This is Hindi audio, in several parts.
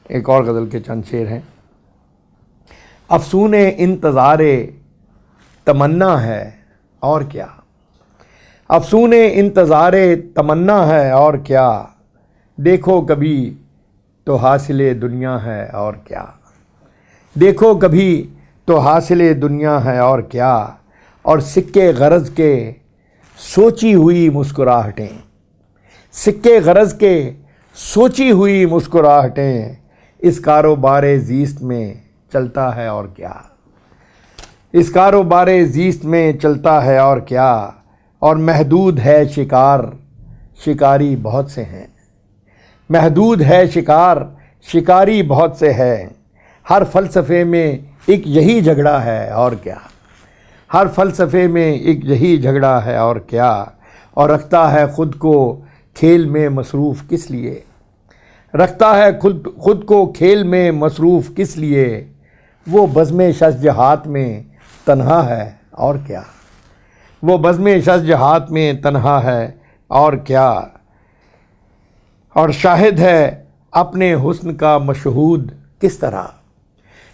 एक और गज़ल के चंद शेर हैं। अफ़सूने इंतज़ारे तमन्ना है और क्या, अफ़सूने इंतज़ारे तमन्ना है और क्या, देखो कभी तो हासिले दुनिया है और क्या, देखो कभी तो हासिले दुनिया है और क्या, और सिक्के गरज के सोची हुई मुस्कुराहटें, सिक्के गरज के सोची हुई मुस्कुराहटें, इस कारोबारे ज़ीस्त में चलता है और क्या, इस कारोबारे ज़ीस्त में चलता है और क्या, और महदूद है शिकार शिकारी बहुत से हैं, महदूद है शिकार शिकारी बहुत से हैं, हर फ़लसफ़े में एक यही झगड़ा है और क्या, हर फ़लसफ़े में एक यही झगड़ा है और क्या, और रखता है ख़ुद को खेल में मसरूफ़ किस लिए, रखता है खुद को खेल में मसरूफ़ किस लिए, वो बज़्म शज़्ज़हात में तन्हा है और क्या, वो बज़्म शज़्ज़हात में तन्हा है और क्या, और शाहिद है अपने हुस्न का मशहूद किस तरह,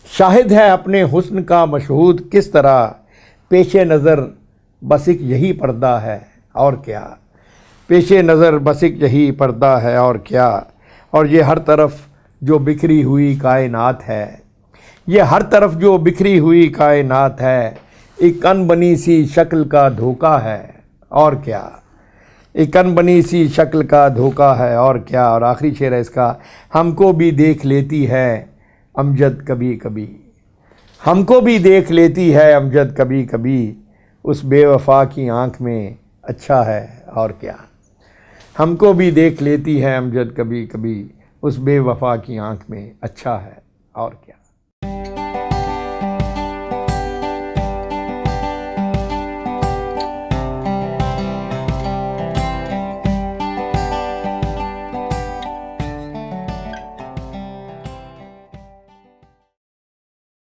शाहिद है अपने हुस्न का मशहूद किस तरह, पेशे नज़र बस एक यही पर्दा है और क्या, पेशे नज़र बस एक यही पर्दा है और क्या, और ये हर तरफ जो बिखरी हुई कायनात है, ये हर तरफ जो बिखरी हुई कायनात है, एक अनबनी सी शक्ल का धोखा है और क्या, एक अनबनी सी शक्ल का धोखा है और क्या। और आखिरी शेर है इसका, हमको भी देख लेती है अमजद कभी कभी, हमको भी देख लेती है अमजद कभी कभी, उस बेवफा की आंख में अच्छा है और क्या, हमको भी देख लेती है अमजद कभी कभी, उस बेवफा की आंख में अच्छा है और क्या।